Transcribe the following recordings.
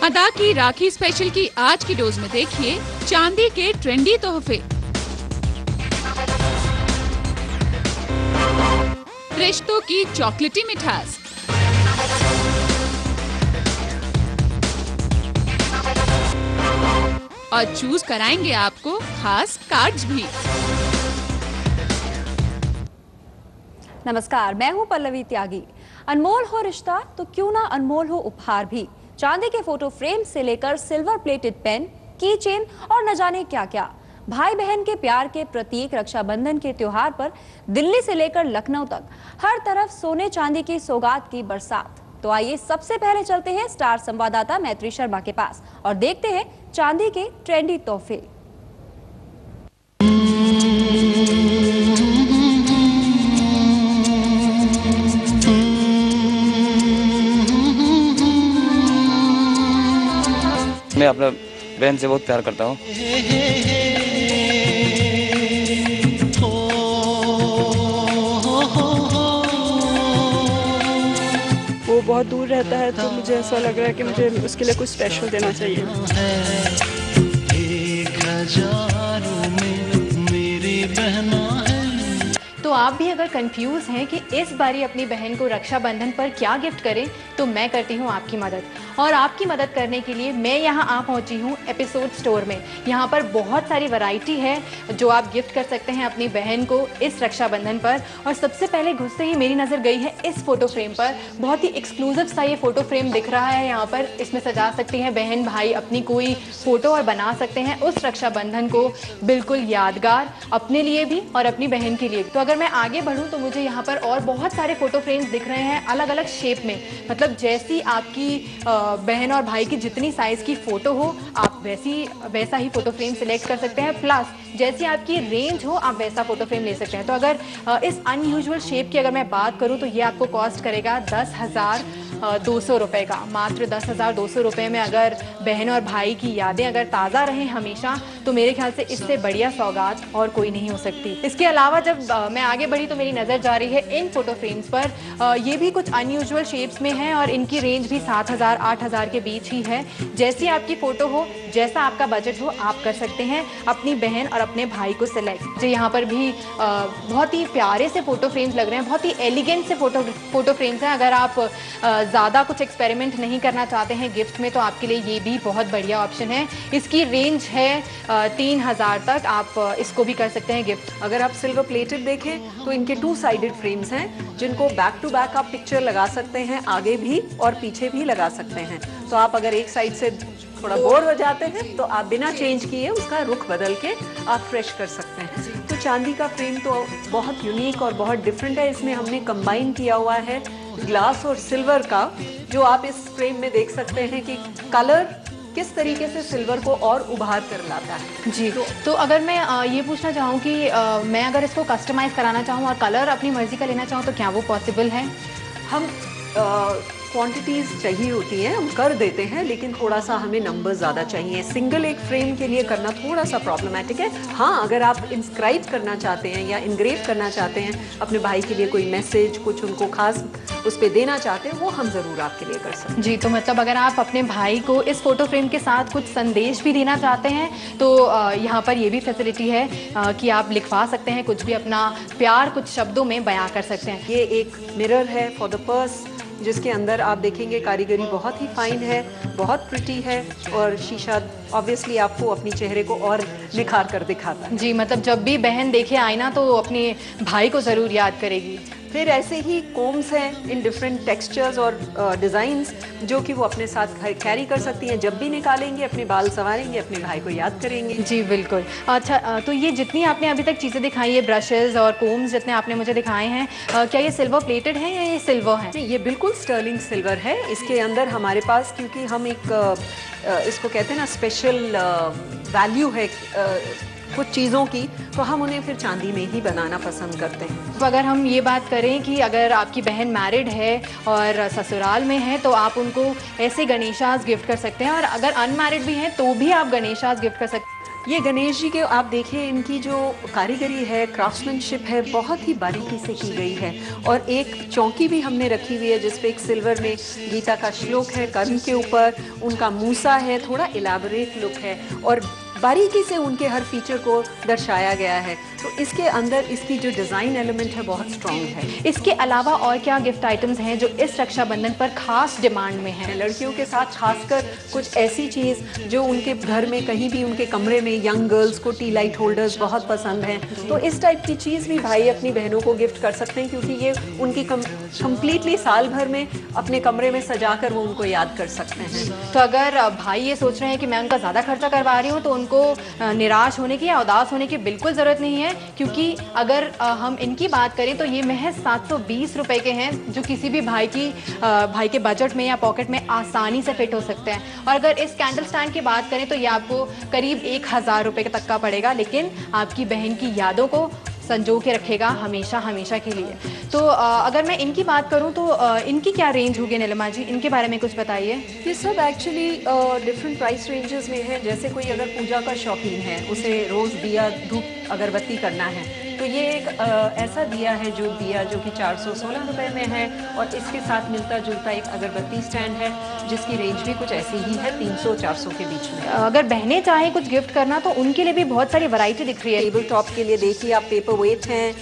अदा की राखी स्पेशल की आज की डोज में देखिए चांदी के ट्रेंडी तोहफे, रिश्तों की चॉकलेटी मिठास, और चूज कराएंगे आपको खास कार्ड्स भी। नमस्कार, मैं हूं पल्लवी त्यागी। अनमोल हो रिश्ता तो क्यों ना अनमोल हो उपहार भी। चांदी के फोटो फ्रेम से लेकर सिल्वर प्लेटेड पेन, की चेन और न जाने क्या क्या। भाई बहन के प्यार के प्रतीक रक्षाबंधन के त्योहार पर दिल्ली से लेकर लखनऊ तक हर तरफ सोने चांदी की सौगात की बरसात। तो आइए सबसे पहले चलते हैं स्टार संवाददाता मैत्री शर्मा के पास और देखते हैं चांदी के ट्रेंडी तोहफे। मैं अपने बहन से बहुत प्यार करता हूँ। वो बहुत दूर रहता है तो मुझे ऐसा लग रहा है कि मुझे उसके लिए कुछ स्पेशल देना चाहिए। तो आप भी अगर कंफ्यूज हैं कि इस बारी अपनी बहन को रक्षाबंधन पर क्या गिफ्ट करें, तो मैं करती हूँ आपकी मदद। और आपकी मदद करने के लिए मैं यहाँ आ पहुँची हूँ एपिसोड स्टोर में। यहाँ पर बहुत सारी वैरायटी है जो आप गिफ्ट कर सकते हैं अपनी बहन को इस रक्षाबंधन पर। और सबसे पहले घुसते ही मेरी नज़र गई है इस फोटो फ्रेम पर। बहुत ही एक्सक्लूसिव सा ये फोटो फ्रेम दिख रहा है यहाँ पर। इसमें सजा सकती हैं बहन भाई अपनी कोई फोटो और बना सकते हैं उस रक्षाबंधन को बिल्कुल यादगार, अपने लिए भी और अपनी बहन के लिए। तो अगर मैं आगे बढ़ूँ तो मुझे यहाँ पर और बहुत सारे फोटो फ्रेम्स दिख रहे हैं अलग अलग शेप में। मतलब जैसी आपकी बहन और भाई की जितनी साइज की फोटो हो आप वैसा ही फोटो फ्रेम सिलेक्ट कर सकते हैं। प्लस जैसी आपकी रेंज हो आप वैसा फोटो फ्रेम ले सकते हैं। तो अगर इस अनयूजुअल शेप की अगर मैं बात करूं तो ये आपको कॉस्ट करेगा 10,200 रुपये का। मात्र 10,200 रुपये में अगर बहन और भाई की यादें अगर ताज़ा रहें हमेशा, तो मेरे ख्याल से इससे बढ़िया सौगात और कोई नहीं हो सकती। इसके अलावा जब मैं आगे बढ़ी तो मेरी नज़र जा रही है इन फोटो फ्रेम्स पर। ये भी कुछ अनयूजुअल शेप्स में हैं और इनकी रेंज भी 7,000 8,000 के बीच ही है। जैसी आपकी फ़ोटो हो, जैसा आपका बजट हो, आप कर सकते हैं अपनी बहन और अपने भाई को सिलेक्ट। जो यहाँ पर भी बहुत ही प्यारे से फ़ोटो फ्रेम्स लग रहे हैं, बहुत ही एलिगेंट से फ़ोटो फ्रेम्स हैं। अगर आप ज़्यादा कुछ एक्सपेरिमेंट नहीं करना चाहते हैं गिफ्ट में तो आपके लिए ये भी बहुत बढ़िया ऑप्शन है। इसकी रेंज है 3,000 तक, आप इसको भी कर सकते हैं गिफ्ट। अगर आप सिल्वर प्लेटेड देखें तो इनके 2 साइडेड फ्रेम्स हैं जिनको बैक टू बैक आप पिक्चर लगा सकते हैं, आगे भी और पीछे भी लगा सकते हैं। तो आप अगर एक साइड से थोड़ा बोर हो जाते हैं तो आप बिना चेंज किए उसका रुख बदल के आप फ्रेश कर सकते हैं। तो चांदी का फ्रेम तो बहुत यूनिक और बहुत डिफरेंट है। इसमें हमने कंबाइन किया हुआ है ग्लास और सिल्वर का, जो आप इस फ्रेम में देख सकते हैं कि कलर किस तरीके से सिल्वर को और उभार कर लाता है। जी, तो अगर मैं ये पूछना चाहूँ कि मैं अगर इसको कस्टमाइज़ कराना चाहूँ और कलर अपनी मर्ज़ी का लेना चाहूँ तो क्या वो पॉसिबल है? हम क्वांटिटीज़ चाहिए होती हैं, हम कर देते हैं, लेकिन थोड़ा सा हमें नंबर ज़्यादा चाहिए। सिंगल एक फ्रेम के लिए करना थोड़ा सा प्रॉब्लमेटिक है। हाँ, अगर आप इंस्क्राइब करना चाहते हैं या इनग्रेव करना चाहते हैं अपने भाई के लिए कोई मैसेज, कुछ उनको खास उस पर देना चाहते हैं, वो हम ज़रूर आपके लिए कर सकते हैं। जी, तो मतलब अगर आप अपने भाई को इस फोटो फ्रेम के साथ कुछ संदेश भी देना चाहते हैं तो यहाँ पर ये भी फैसिलिटी है कि आप लिखवा सकते हैं कुछ भी, अपना प्यार कुछ शब्दों में बयां कर सकते हैं। ये एक मिरर है फॉर द पर्स, जिसके अंदर आप देखेंगे कारीगरी बहुत ही फाइन है, बहुत प्रिटी है और शीशा ऑब्वियसली आपको अपनी चेहरे को और निखार कर दिखाता है। जी, मतलब जब भी बहन देखे आईना तो अपने भाई को ज़रूर याद करेगी। फिर ऐसे ही कोम्स हैं इन डिफरेंट टेक्सचर्स और डिज़ाइंस जो कि वो अपने साथ कैरी कर सकती हैं। जब भी निकालेंगे अपने बाल संवारेंगे, अपने भाई को याद करेंगे। जी बिल्कुल। अच्छा, तो ये जितनी आपने अभी तक चीज़ें दिखाई है, ब्रशेज़ और कोम्स जितने आपने मुझे दिखाए हैं, क्या ये सिल्वर प्लेटेड हैं या ये सिल्वर हैं? ये बिल्कुल स्टर्लिंग सिल्वर है। इसके अंदर हमारे पास, क्योंकि हम एक इसको कहते हैं ना स्पेशल वैल्यू है कुछ चीज़ों की, तो हम उन्हें फिर चांदी में ही बनाना पसंद करते हैं। तो अगर हम ये बात करें कि अगर आपकी बहन मैरिड है और ससुराल में है तो आप उनको ऐसे गणेशास गिफ्ट कर सकते हैं, और अगर अनमैरिड भी हैं तो भी आप गणेशास गिफ्ट कर सकते हैं। ये गणेश जी के आप देखिए, इनकी जो कारीगरी है, क्राफ्ट्समैनशिप है, बहुत ही बारीकी से की गई है। और एक चौकी भी हमने रखी हुई है जिस पे एक सिल्वर में गीता का श्लोक है, कर्ण के ऊपर उनका मूसा है, थोड़ा इलैबोरेट लुक है और बारीकी से उनके हर फीचर को दर्शाया गया है। तो इसके अंदर इसकी जो डिज़ाइन एलिमेंट है बहुत स्ट्रॉन्ग है। इसके अलावा और क्या गिफ्ट आइटम्स हैं जो इस रक्षाबंधन पर खास डिमांड में हैं? लड़कियों के साथ खासकर कुछ ऐसी चीज़ जो उनके घर में कहीं भी उनके कमरे में, यंग गर्ल्स को टी लाइट होल्डर्स बहुत पसंद हैं, तो इस टाइप की चीज़ भी भाई अपनी बहनों को गिफ्ट कर सकते हैं, क्योंकि ये उनकी कम्प्लीटली साल भर में अपने कमरे में सजाकर वो उनको याद कर सकते हैं। तो अगर भाई ये सोच रहे हैं कि मैं उनका ज़्यादा खर्चा करवा रही हूँ, तो उनको निराश होने की या उदास होने की बिल्कुल ज़रूरत नहीं है, क्योंकि अगर हम इनकी बात करें तो ये महज 720 रुपए के हैं, जो किसी भी भाई के बजट में या पॉकेट में आसानी से फिट हो सकते हैं। और अगर इस कैंडल स्टैंड की बात करें तो ये आपको करीब 1000 रुपये तक का पड़ेगा, लेकिन आपकी बहन की यादों को संजो के रखेगा हमेशा हमेशा के लिए। तो अगर मैं इनकी बात करूं तो इनकी क्या रेंज होगी नीलिमा जी, इनके बारे में कुछ बताइए। ये सब एक्चुअली डिफरेंट प्राइस रेंजेस में है। जैसे कोई अगर पूजा का शौकीन है, उसे रोज़ दिया धूप अगरबत्ती करना है, तो ये एक ऐसा दिया है जो कि 416 रुपये में है। और इसके साथ मिलता जुलता एक अगरबत्ती स्टैंड है जिसकी रेंज भी कुछ ऐसी ही है, 300-400 के बीच में। अगर बहनें चाहें कुछ गिफ्ट करना तो उनके लिए भी बहुत सारी वैरायटी दिख रही है। टेबल टॉप के लिए देखिए आप, पेपर वेट हैं,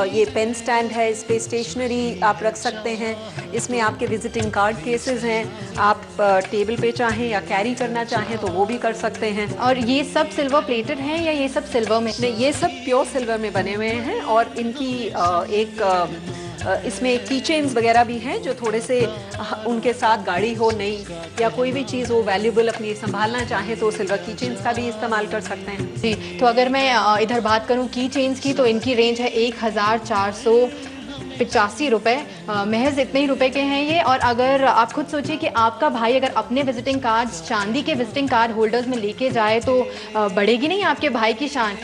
ये पेन स्टैंड है, इस पे स्टेशनरी आप रख सकते हैं। इसमें आपके विजिटिंग कार्ड केसेस हैं, आप टेबल पे चाहें या कैरी करना चाहें तो वो भी कर सकते हैं। और ये सब सिल्वर प्लेटेड हैं या ये सब सिल्वर में? नहीं, ये सब प्योर सिल्वर में बने हुए हैं। और इनकी इसमें की चेन्स वगैरह भी हैं जो थोड़े से उनके साथ गाड़ी हो नई या कोई भी चीज़ हो वैल्यूबल अपनी संभालना चाहे तो सिल्वर की चेन्स का भी इस्तेमाल कर सकते हैं। जी, तो अगर मैं इधर बात करूं की चेन्स की, तो इनकी रेंज है 1485 रुपये, महज इतने ही रुपए के हैं ये। और अगर आप खुद सोचिए कि आपका भाई अगर अपने विजिटिंग कार्ड्स चांदी के विजिटिंग कार्ड होल्डर्स में लेके जाए तो बढ़ेगी नहीं आपके भाई की शान?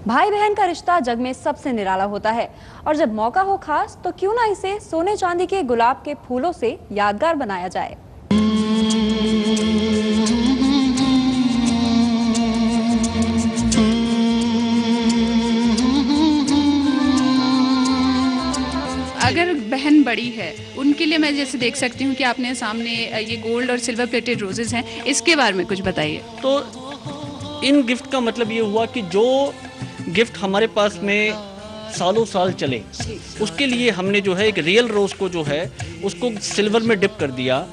भाई बहन का रिश्ता जग में सबसे निराला होता है, और जब मौका हो खास तो क्यों ना इसे सोने चांदी के गुलाब के फूलों से यादगार बनाया जाए। अगर बहन बड़ी है उनके लिए मैं जैसे देख सकती हूँ कि आपने सामने ये गोल्ड और सिल्वर प्लेटेड रोजेस हैं, इसके बारे में कुछ बताइए। तो इन गिफ्ट का मतलब ये हुआ कि जो गिफ्ट हमारे पास में सालों साल चले, उसके लिए हमने जो है एक रियल रोज़ को जो है उसको सिल्वर में डिप कर दिया,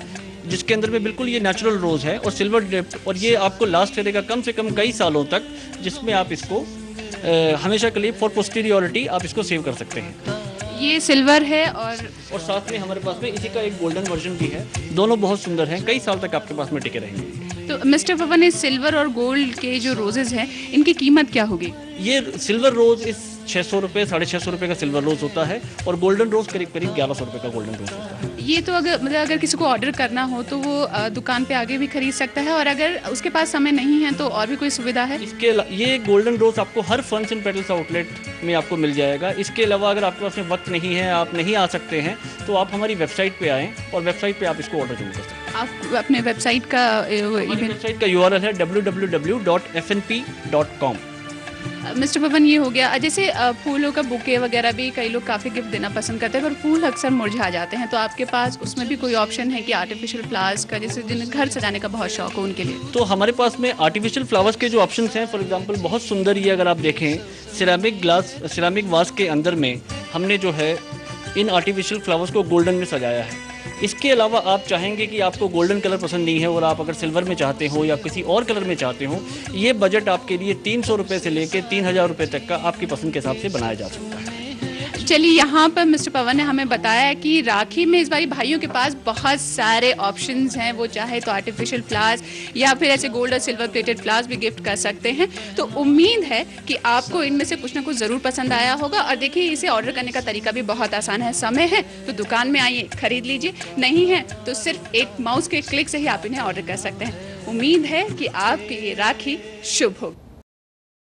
जिसके अंदर में बिल्कुल ये नेचुरल रोज़ है और सिल्वर डिप, और ये आपको लास्ट करेगा कम से कम कई सालों तक, जिसमें आप इसको हमेशा के लिए फॉर पोस्टीरियरिटी आप इसको सेव कर सकते हैं। ये सिल्वर है और साथ में हमारे पास में इसी का एक गोल्डन वर्जन भी है। दोनों बहुत सुंदर हैं, कई साल तक आपके पास में टिके रहेंगे। तो मिस्टर पवन, इस सिल्वर और गोल्ड के जो रोजेज हैं इनकी कीमत क्या होगी? ये सिल्वर रोज़ इस 600 रुपये 650 रुपये का सिल्वर रोज़ होता है और गोल्डन रोज़ करीब 1100 रुपये का गोल्डन रोज़ होता है। ये तो अगर किसी को ऑर्डर करना हो तो वो दुकान पे आगे भी खरीद सकता है, और अगर उसके पास समय नहीं है तो और भी कोई सुविधा है? ये गोल्डन रोज़ आपको हर फंस एंड पेटल्स आउटलेट में आपको मिल जाएगा। इसके अलावा अगर आपके पास में वक्त नहीं है, आप नहीं आ सकते हैं, तो आप हमारी वेबसाइट पे आएँ और वेबसाइट पे आप इसको ऑर्डर जरूर कर सकते हैं। आप अपने वेबसाइट का URL है www.fnp.com। मिस्टर पवन, ये हो गया जैसे फूलों का बुके वगैरह भी कई लोग काफ़ी गिफ्ट देना पसंद करते हैं, पर फूल अक्सर मुरझा जाते हैं, तो आपके पास उसमें भी कोई ऑप्शन है कि आर्टिफिशियल फ्लावर्स का, जैसे जिन्हें घर सजाने का बहुत शौक हो उनके लिए? तो हमारे पास में आर्टिफिशियल फ्लावर्स के जो ऑप्शंस हैं, फॉर एग्जांपल बहुत सुंदर ये अगर आप देखें सिरेमिक वास के अंदर में हमने जो है इन आर्टिफिशियल फ्लावर्स को गोल्डन में सजाया है। इसके अलावा आप चाहेंगे कि आपको गोल्डन कलर पसंद नहीं है और आप अगर सिल्वर में चाहते हो या किसी और कलर में चाहते हो, ये बजट आपके लिए 300 रुपये से लेकर 3000 रुपये तक का आपकी पसंद के हिसाब से बनाया जा सकता है। चलिए, यहाँ पर मिस्टर पवन ने हमें बताया कि राखी में इस बारी भाइयों के पास बहुत सारे ऑप्शंस हैं। वो चाहे तो आर्टिफिशियल फ्लावर्स या फिर ऐसे गोल्ड और सिल्वर प्लेटेड फ्लावर्स भी गिफ्ट कर सकते हैं। तो उम्मीद है कि आपको इनमें से कुछ ना कुछ ज़रूर पसंद आया होगा। और देखिए, इसे ऑर्डर करने का तरीका भी बहुत आसान है। समय है तो दुकान में आइए, खरीद लीजिए, नहीं है तो सिर्फ एक माउस के क्लिक से ही आप इन्हें ऑर्डर कर सकते हैं। उम्मीद है कि आपकी ये राखी शुभ हो।